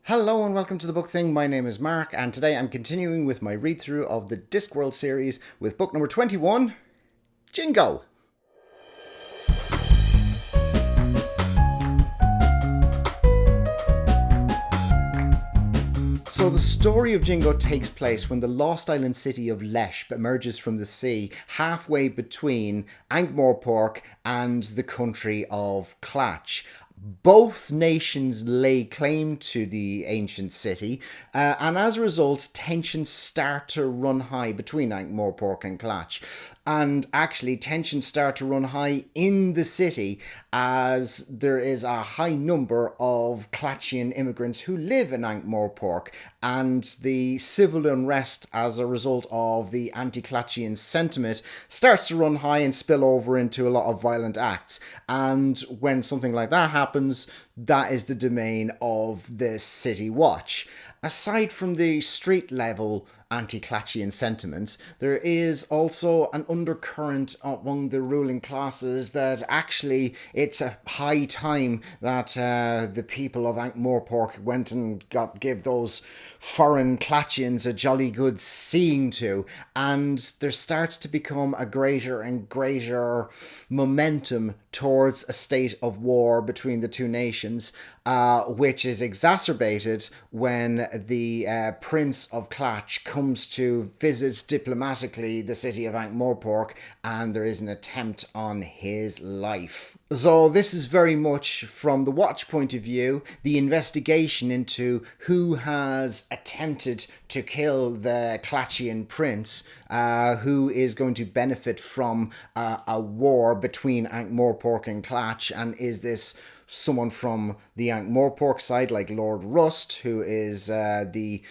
Hello and welcome to the Book Thing. My name is Mark, and today I'm continuing with my read through of the Discworld series with book number 21, Jingo. So the story of Jingo takes place when the lost island city of Lesh emerges from the sea, halfway between Ankh-Morpork and the country of Clatch. Both nations lay claim to the ancient city, and as a result, tensions start to run high between Ankh-Morpork and Clatch. And actually, tensions start to run high in the city as there is a high number of Clatchian immigrants who live in Ankh-Morpork, and the civil unrest as a result of the anti-Clatchian sentiment starts to run high and spill over into a lot of violent acts. And when something like that happens, that is the domain of the City Watch. Aside from the street level anti-Clatchian sentiments, there is also an undercurrent among the ruling classes that actually it's a high time that the people of Ankh-Morpork went and give those foreign Clatchians a jolly good seeing to, and there starts to become a greater and greater momentum towards a state of war between the two nations, which is exacerbated when the Prince of Clatch comes to visit diplomatically the city of Ankh-Morpork, and there is an attempt on his life. So this is very much, from the Watch point of view, the investigation into who has attempted to kill the Clatchian prince, who is going to benefit from a war between Ankh-Morpork and Clatch, and is this someone from the Ankh-Morpork side, like Lord Rust, who is the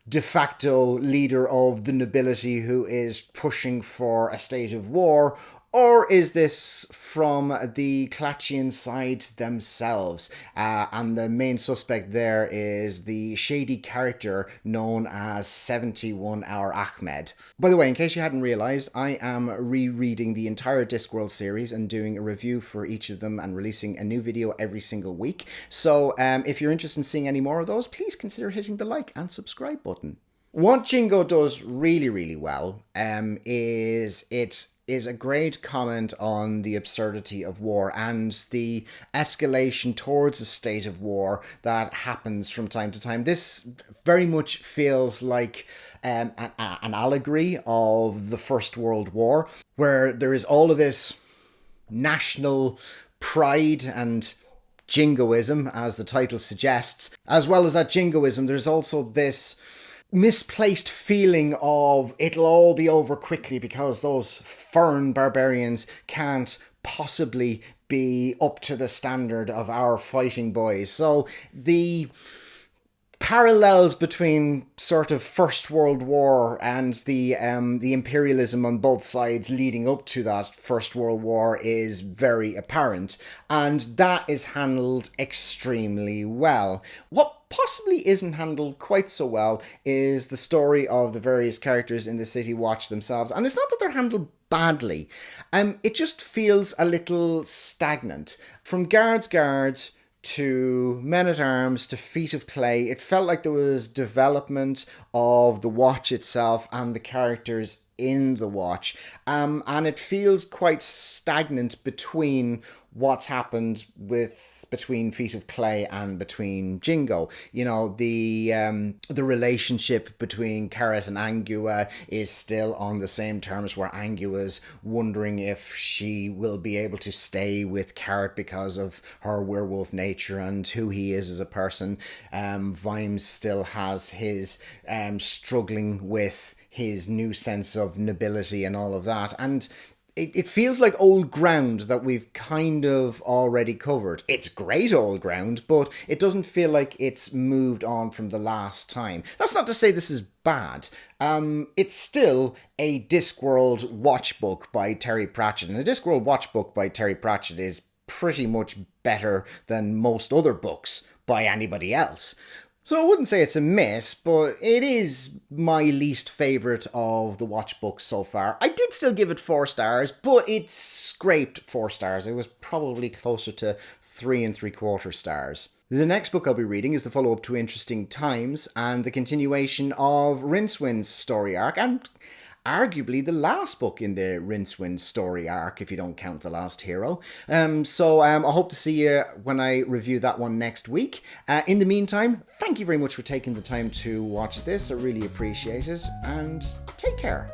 de facto leader of the nobility who is pushing for a state of war, or is this from the Clatchian side themselves? And the main suspect there is the shady character known as 71 Hour Ahmed. By the way, in case you hadn't realised, I am rereading the entire Discworld series and doing a review for each of them and releasing a new video every single week. So if you're interested in seeing any more of those, please consider hitting the like and subscribe button. What Jingo does really, really well is a great comment on the absurdity of war and the escalation towards a state of war that happens from time to time. This very much feels like an allegory of the First World War, where there is all of this national pride and jingoism, as the title suggests. As well as that jingoism, there's also this misplaced feeling of it'll all be over quickly because those foreign barbarians can't possibly be up to the standard of our fighting boys. So the parallels between sort of First World War and the imperialism on both sides leading up to that First World War is very apparent, and that is handled extremely well. What possibly isn't handled quite so well is the story of the various characters in the City Watch themselves, and it's not that they're handled badly. It just feels a little stagnant. From guards to men-at-arms to feet of clay, it felt like there was development of the watch itself and the characters in the watch, and it feels quite stagnant between what's happened between Feet of Clay and between Jingo. You know, the relationship between Carrot and Angua is still on the same terms, where Angua's wondering if she will be able to stay with Carrot because of her werewolf nature and who he is as a person. Vimes still has his struggling with his new sense of nobility and all of that, and it feels like old ground that we've kind of already covered. It's great old ground, but it doesn't feel like it's moved on from the last time. That's not to say this is bad. It's still a Discworld watch book by Terry Prachett, and a Discworld watch book by Terry Prachett is pretty much better than most other books by anybody else. So I wouldn't say it's a miss, but it is my least favourite of the watch books so far. I did still give it 4 stars, but it scraped 4 stars. It was probably closer to 3 3/4 stars. The next book I'll be reading is the follow-up to Interesting Times and the continuation of Rincewind's story arc, and arguably the last book in the Rincewind story arc, if you don't count The Last Hero. I hope to see you when I review that one next week. In the meantime, thank you very much for taking the time to watch this. I really appreciate it, and take care.